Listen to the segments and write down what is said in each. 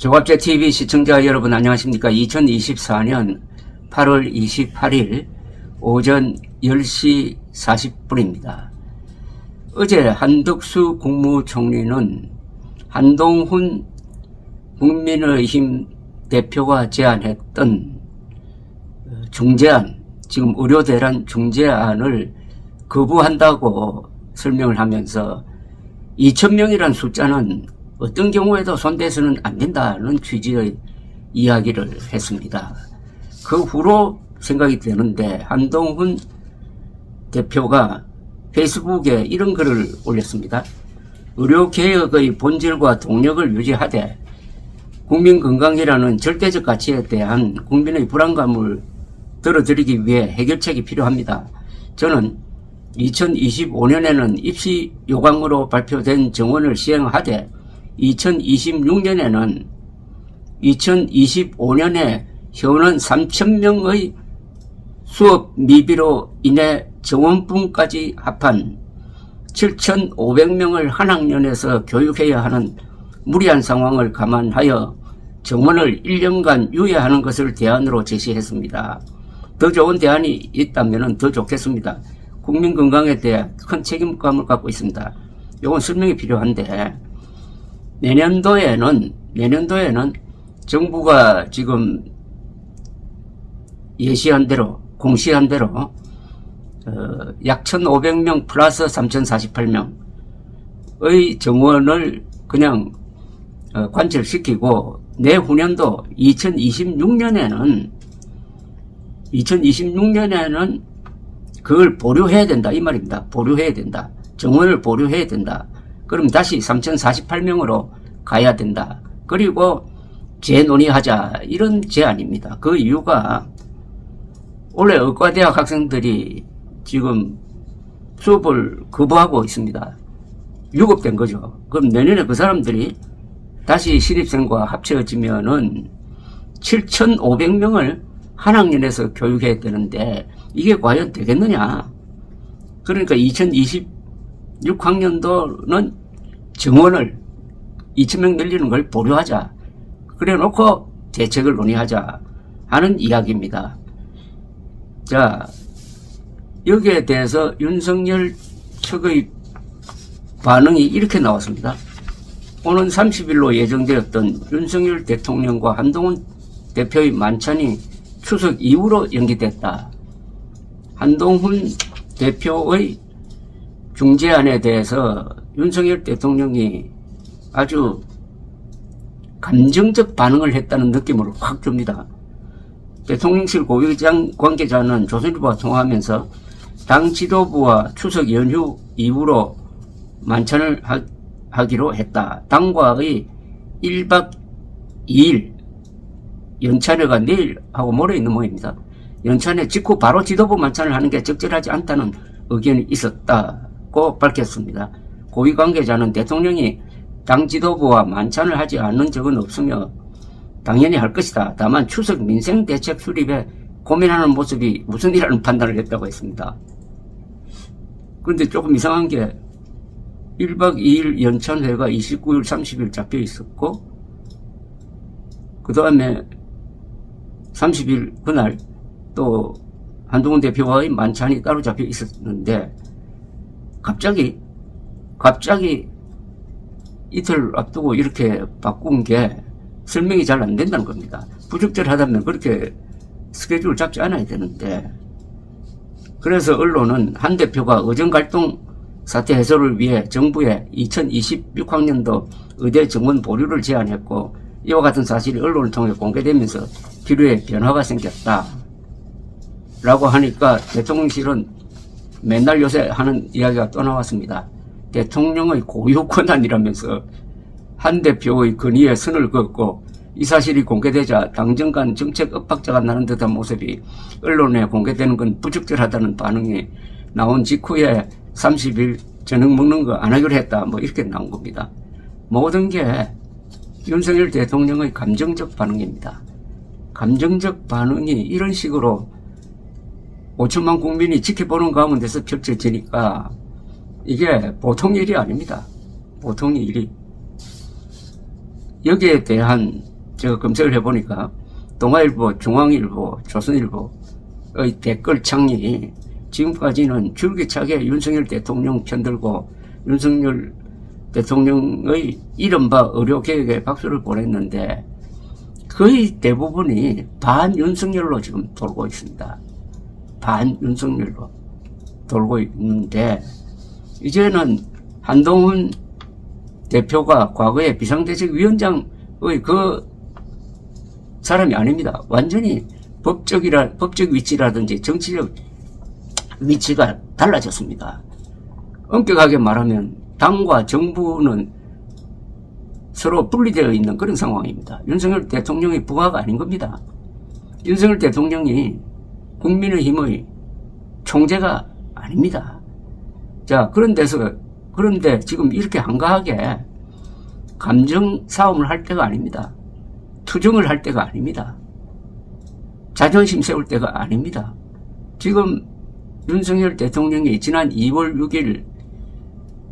조갑제TV 시청자 여러분 안녕하십니까. 2024년 8월 28일 오전 10시 40분입니다. 어제 한덕수 국무총리는 한동훈 국민의힘 대표가 제안했던 중재안, 지금 의료대란 중재안을 거부한다고 설명을 하면서 2,000명이란 숫자는 어떤 경우에도 손대서는 안 된다는 취지의 이야기를 했습니다. 그 후로 생각이 되는데 한동훈 대표가 페이스북에 이런 글을 올렸습니다. 의료개혁의 본질과 동력을 유지하되 국민건강이라는 절대적 가치에 대한 국민의 불안감을 덜어드리기 위해 해결책이 필요합니다. 저는 2025년에는 입시 요강으로 발표된 정원을 시행하되 2026년에 현원 3,000명의 수업 미비로 인해 정원분까지 합한 7,500명을 한 학년에서 교육해야 하는 무리한 상황을 감안하여 정원을 1년간 유예하는 것을 대안으로 제시했습니다. 더 좋은 대안이 있다면 더 좋겠습니다. 국민 건강에 대해 큰 책임감을 갖고 있습니다. 이건 설명이 필요한데 내년도에는 정부가 지금 예시한 대로 공시한 대로 약 1,500명 플러스 3,048명의 정원을 그냥 관철시키고 내후년도 2026년에는 그걸 보류해야 된다 이 말입니다. 보류해야 된다. 정원을 보류해야 된다. 그럼 다시 3,048명으로 가야 된다. 그리고 재논의하자 이런 제안입니다. 그 이유가 원래 의과대학 학생들이 지금 수업을 거부하고 있습니다. 유급된 거죠. 그럼 내년에 그 사람들이 다시 신입생과 합쳐지면은 7,500명을 한 학년에서 교육해야 되는데 이게 과연 되겠느냐. 그러니까 2026학년도는 정원을 2,000명 늘리는 걸 보류하자. 그래 놓고 대책을 논의하자 하는 이야기입니다. 자, 여기에 대해서 윤석열 측의 반응이 이렇게 나왔습니다. 오는 30일로 예정되었던 윤석열 대통령과 한동훈 대표의 만찬이 추석 이후로 연기됐다. 한동훈 대표의 중재안에 대해서 윤석열 대통령이 아주 감정적 반응을 했다는 느낌을 확 줍니다. 대통령실 고위장 관계자는 조선일보와 통화하면서 당 지도부와 추석 연휴 이후로 만찬을 하기로 했다. 당과의 1박 2일 연찬회가 내일하고 모레 있는 모임입니다. 연찬회 직후 바로 지도부 만찬을 하는 게 적절하지 않다는 의견이 있었다고 밝혔습니다. 고위 관계자는 대통령이 당 지도부와 만찬을 하지 않는 적은 없으며 당연히 할 것이다. 다만 추석 민생 대책 수립에 고민하는 모습이 우선이라는 판단을 했다고 했습니다. 그런데 조금 이상한 게 1박 2일 연찬회가 29일, 30일 잡혀 있었고 그 다음에 30일 그날 또 한동훈 대표와의 만찬이 따로 잡혀 있었는데 갑자기 이틀 앞두고 이렇게 바꾼 게 설명이 잘 안 된다는 겁니다. 부적절하다면 그렇게 스케줄 잡지 않아야 되는데 그래서 언론은 한 대표가 의정갈등 사태 해소를 위해 정부에 2026학년도 의대 정원 보류를 제안했고 이와 같은 사실이 언론을 통해 공개되면서 기류에 변화가 생겼다 라고 하니까 대통령실은 맨날 요새 하는 이야기가 또 나왔습니다. 대통령의 고유 권한이라면서 한 대표의 건의에 선을 그었고 이 사실이 공개되자 당정 간 정책 엇박자가 나는 듯한 모습이 언론에 공개되는 건 부적절하다는 반응이 나온 직후에 30일 저녁 먹는 거 안 하기로 했다 뭐 이렇게 나온 겁니다. 모든 게 윤석열 대통령의 감정적 반응입니다. 감정적 반응이 이런 식으로 5천만 국민이 지켜보는 가운데서 펼쳐지니까 이게 보통 일이 아닙니다. 보통 일이. 여기에 대한 제가 검색을 해보니까 동아일보, 중앙일보, 조선일보의 댓글창이 지금까지는 줄기차게 윤석열 대통령 편들고 윤석열 대통령의 이른바 의료개혁에 박수를 보냈는데 거의 대부분이 반윤석열로 지금 돌고 있습니다. 반윤석열로 돌고 있는데 이제는 한동훈 대표가 과거에 비상대책위원장의 그 사람이 아닙니다. 완전히 법적 위치라든지 정치적 위치가 달라졌습니다. 엄격하게 말하면 당과 정부는 서로 분리되어 있는 그런 상황입니다. 윤석열 대통령이 부하가 아닌 겁니다. 윤석열 대통령이 국민의힘의 총재가 아닙니다. 자, 그런데 지금 이렇게 한가하게 감정 싸움을 할 때가 아닙니다. 투정을 할 때가 아닙니다. 자존심 세울 때가 아닙니다. 지금 윤석열 대통령이 지난 2월 6일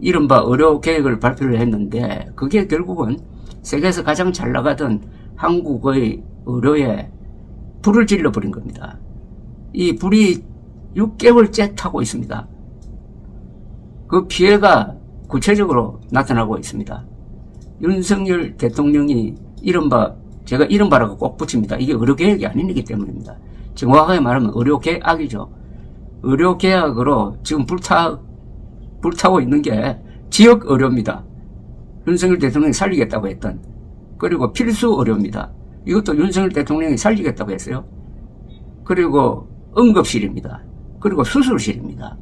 이른바 의료개혁을 발표를 했는데 그게 결국은 세계에서 가장 잘 나가던 한국의 의료에 불을 질러버린 겁니다. 이 불이 6개월째 타고 있습니다. 그 피해가 구체적으로 나타나고 있습니다. 윤석열 대통령이 제가 이른바라고 꼭 붙입니다. 이게 의료개혁이 아니기 때문입니다. 정확하게 말하면 의료개혁이죠. 의료개혁으로 지금 불타고 있는 게 지역의료입니다. 윤석열 대통령이 살리겠다고 했던, 그리고 필수의료입니다. 이것도 윤석열 대통령이 살리겠다고 했어요. 그리고 응급실입니다. 그리고 수술실입니다.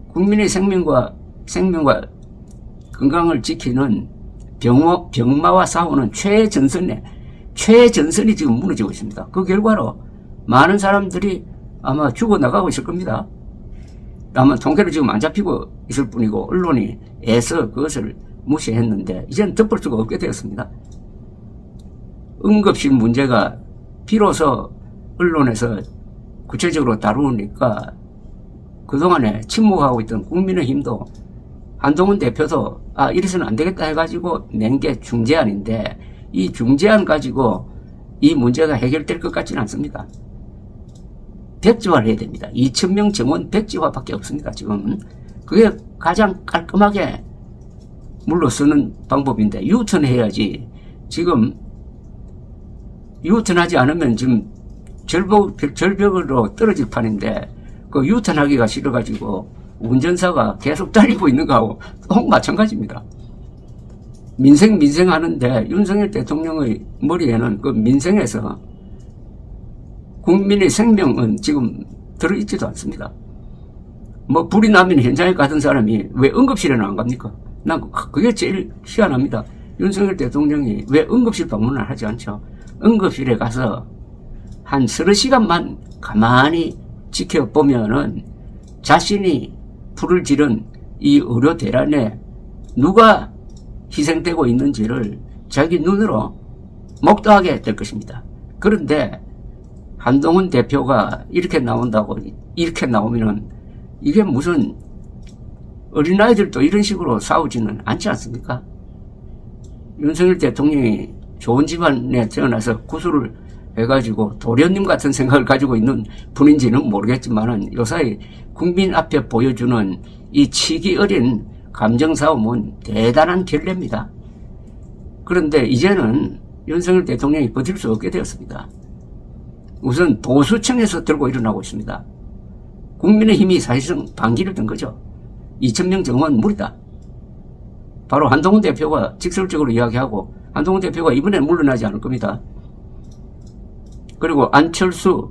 국민의 생명과 건강을 지키는 병마와 싸우는 최전선이 지금 무너지고 있습니다. 그 결과로 많은 사람들이 아마 죽어나가고 있을 겁니다. 다만 통계로 지금 안 잡히고 있을 뿐이고 언론이 애써 그것을 무시했는데 이제는 덮을 수가 없게 되었습니다. 응급실 문제가 비로소 언론에서 구체적으로 다루니까 그동안에 침묵하고 있던 국민의힘도 한동훈 대표도 이래서는 안 되겠다 해가지고 낸 게 중재안인데 이 중재안 가지고 이 문제가 해결될 것 같지는 않습니다. 백지화를 해야 됩니다. 2,000명 정원 백지화밖에 없습니다. 지금 그게 가장 깔끔하게 물러서는 방법인데 유턴해야지. 지금 유턴하지 않으면 지금 절벽으로 떨어질 판인데 그 유턴하기가 싫어가지고 운전사가 계속 달리고 있는 거하고 꼭 마찬가지입니다. 민생 하는데 윤석열 대통령의 머리에는 그 민생에서 국민의 생명은 지금 들어있지도 않습니다. 뭐 불이 나면 현장에 가던 사람이 왜 응급실에는 안 갑니까? 난 그게 제일 희한합니다. 윤석열 대통령이 왜 응급실 방문을 하지 않죠? 응급실에 가서 한 서너 시간만 가만히 지켜보면은 자신이 불을 지른 이 의료 대란에 누가 희생되고 있는지를 자기 눈으로 목도하게 될 것입니다. 그런데 한동훈 대표가 이렇게 나오면은 이게 무슨 어린아이들도 이런 식으로 싸우지는 않지 않습니까? 윤석열 대통령이 좋은 집안에 태어나서 구술을 해가지고 도련님 같은 생각을 가지고 있는 분인지는 모르겠지만은 요사이 국민 앞에 보여주는 이 치기 어린 감정싸움은 대단한 결례입니다. 그런데 이제는 윤석열 대통령이 버틸 수 없게 되었습니다. 우선 보수층에서 들고 일어나고 있습니다. 국민의힘이 사실상 반기를 든 거죠. 2,000명 정원 무리다. 바로 한동훈 대표가 직설적으로 이야기하고 한동훈 대표가 이번에 물러나지 않을 겁니다. 그리고 안철수,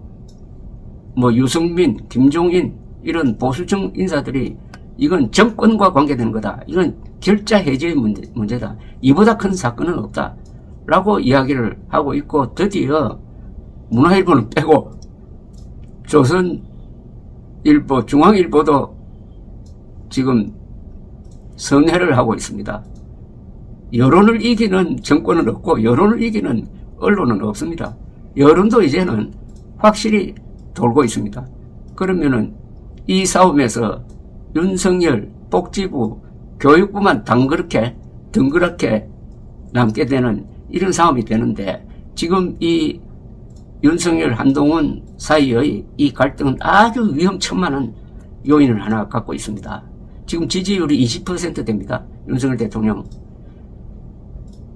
유승민, 김종인 이런 보수층 인사들이 이건 정권과 관계되는 거다. 이건 결자 해제의 문제다. 이보다 큰 사건은 없다. 라고 이야기를 하고 있고 드디어 문화일보는 빼고 조선일보, 중앙일보도 지금 선회를 하고 있습니다. 여론을 이기는 정권은 없고 여론을 이기는 언론은 없습니다. 여론도 이제는 확실히 돌고 있습니다. 그러면은 이 싸움에서 윤석열, 복지부, 교육부만 덩그랗게 남게 되는 이런 상황이 되는데 지금 이 윤석열, 한동훈 사이의 이 갈등은 아주 위험천만한 요인을 하나 갖고 있습니다. 지금 지지율이 20% 됩니다. 윤석열 대통령.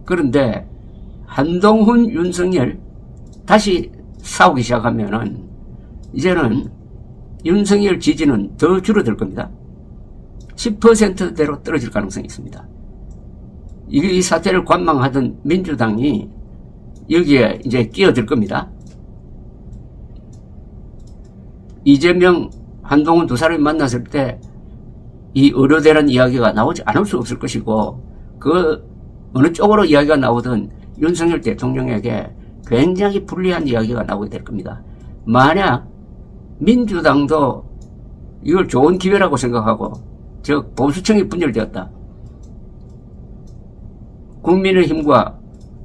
그런데 한동훈, 윤석열 다시 싸우기 시작하면은 이제는 윤석열 지지는 더 줄어들 겁니다. 10%대로 떨어질 가능성이 있습니다. 이 사태를 관망하던 민주당이 여기에 이제 끼어들 겁니다. 이재명, 한동훈 두 사람이 만났을 때 이 의료대란 이야기가 나오지 않을 수 없을 것이고, 그 어느 쪽으로 이야기가 나오든 윤석열 대통령에게 굉장히 불리한 이야기가 나오게 될 겁니다. 만약 민주당도 이걸 좋은 기회라고 생각하고, 즉 보수층이 분열되었다, 국민의힘과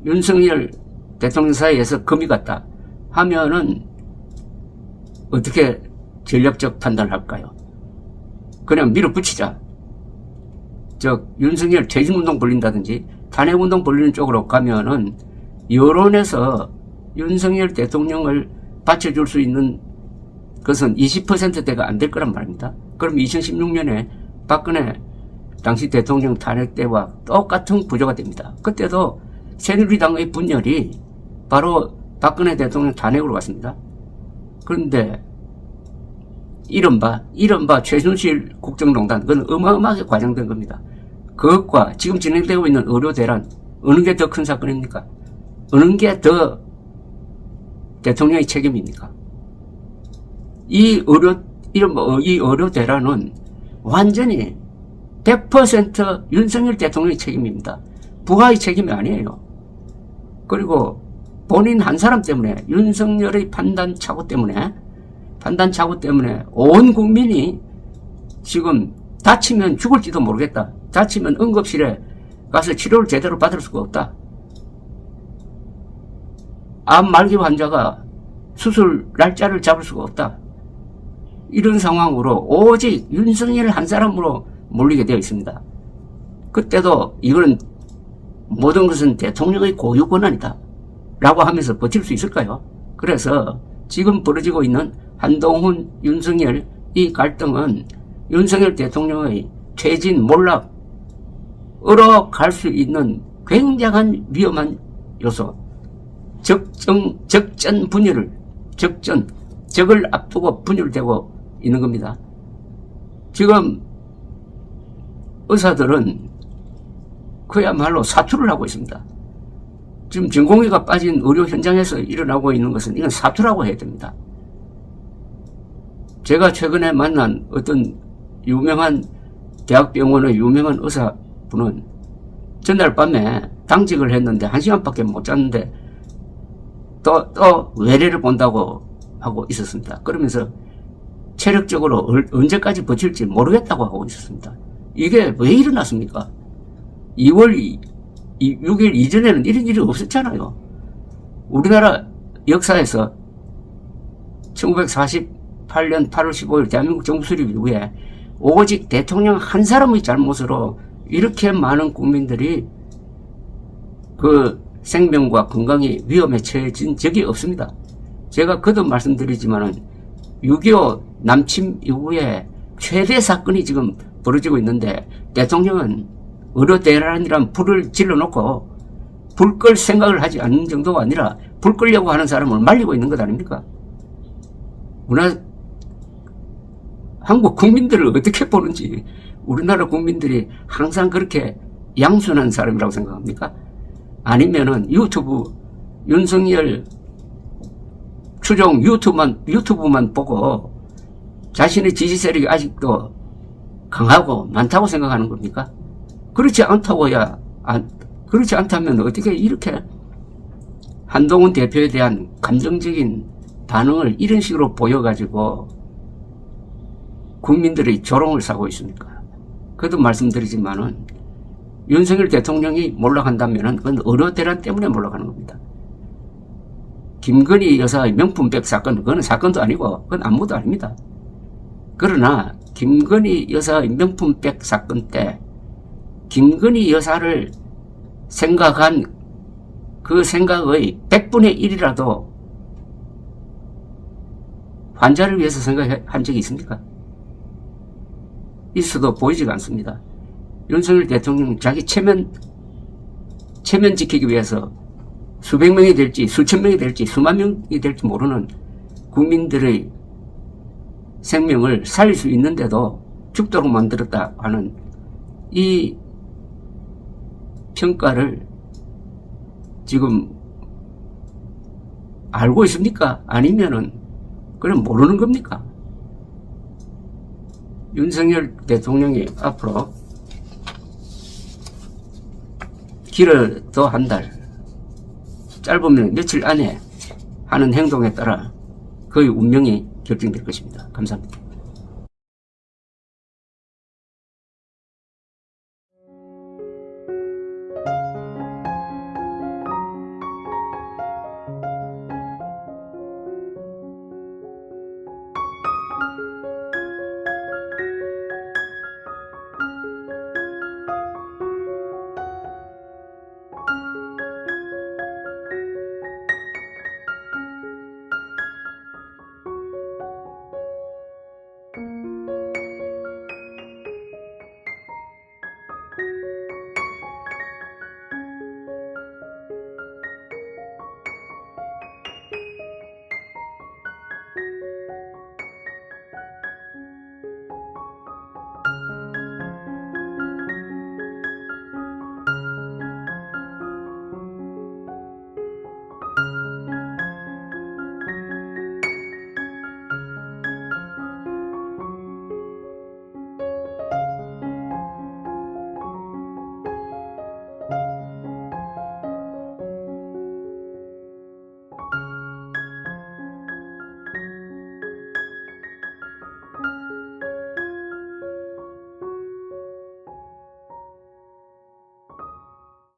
윤석열 대통령 사이에서 금이 갔다 하면은 어떻게 전략적 판단을 할까요? 그냥 밀어붙이자. 윤석열 퇴진운동 벌린다든지 탄핵운동 벌리는 쪽으로 가면은 여론에서 윤석열 대통령을 받쳐줄 수 있는 것은 20%대가 안 될 거란 말입니다. 그럼 2016년에 박근혜 당시 대통령 탄핵 때와 똑같은 구조가 됩니다. 그때도 새누리당의 분열이 바로 박근혜 대통령 탄핵으로 갔습니다. 그런데 이른바 최순실 국정농단, 그건 어마어마하게 과장된 겁니다. 그것과 지금 진행되고 있는 의료대란, 어느 게 더 큰 사건입니까? 어느 게 더 대통령의 책임입니까? 이 의료대란은 완전히 100% 윤석열 대통령의 책임입니다. 부하의 책임이 아니에요. 그리고 본인 한 사람 때문에, 윤석열의 판단 착오 때문에 온 국민이 지금 다치면 죽을지도 모르겠다, 다치면 응급실에 가서 치료를 제대로 받을 수가 없다, 암 말기 환자가 수술 날짜를 잡을 수가 없다, 이런 상황으로 오직 윤석열 한 사람으로 몰리게 되어 있습니다. 그때도 이거는 모든 것은 대통령의 고유 권한이다 라고 하면서 버틸 수 있을까요? 그래서 지금 벌어지고 있는 한동훈, 윤석열 이 갈등은 윤석열 대통령의 퇴진, 몰락으로 갈 수 있는 굉장한 위험한 요소, 적을 앞두고 분열되고 있는 겁니다. 지금 의사들은 그야말로 사투를 하고 있습니다. 지금 전공의가 빠진 의료 현장에서 일어나고 있는 것은 이건 사투라고 해야 됩니다. 제가 최근에 만난 어떤 유명한 대학병원의 유명한 의사분은 전날 밤에 당직을 했는데 1시간밖에 못 잤는데 또 외래를 본다고 하고 있었습니다. 그러면서 체력적으로 언제까지 버틸지 모르겠다고 하고 있었습니다. 이게 왜 일어났습니까? 2월 6일 이전에는 이런 일이 없었잖아요. 우리나라 역사에서 1948년 8월 15일 대한민국 정부 수립 이후에 오직 대통령 한 사람의 잘못으로 이렇게 많은 국민들이 그 생명과 건강이 위험에 처해진 적이 없습니다. 제가 거듭 말씀드리지만은 6.25 남침 이후에 최대 사건이 지금 벌어지고 있는데 대통령은 의료대란이란 불을 질러놓고 불 끌 생각을 하지 않는 정도가 아니라 불 끌려고 하는 사람을 말리고 있는 것 아닙니까? 한국 국민들을 어떻게 보는지, 우리나라 국민들이 항상 그렇게 양순한 사람이라고 생각합니까? 아니면은 유튜브 윤석열 추종 유튜브만 보고 자신의 지지 세력이 아직도 강하고 많다고 생각하는 겁니까? 그렇지 않다면 어떻게 이렇게 한동훈 대표에 대한 감정적인 반응을 이런 식으로 보여가지고 국민들의 조롱을 사고 있습니까? 그것도 말씀드리지만은 윤석열 대통령이 몰락한다면은 그건 의료대란 때문에 몰락하는 겁니다. 김건희 여사의 명품백 사건, 그건 사건도 아니고 그건 아무것도 아닙니다. 그러나 김건희 여사의 명품백 사건 때 김건희 여사를 생각한 그 생각의 100분의 1이라도 환자를 위해서 생각한 적이 있습니까? 있어도 보이지가 않습니다. 윤석열 대통령 자기 체면 지키기 위해서 수백 명이 될지 수천 명이 될지 수만 명이 될지 모르는 국민들의 생명을 살릴 수 있는데도 죽도록 만들었다 하는 이 평가를 지금 알고 있습니까? 아니면은 그럼 모르는 겁니까? 윤석열 대통령이 앞으로 길어도 한 달, 짧으면 며칠 안에 하는 행동에 따라 그의 운명이 결정될 것입니다. 감사합니다.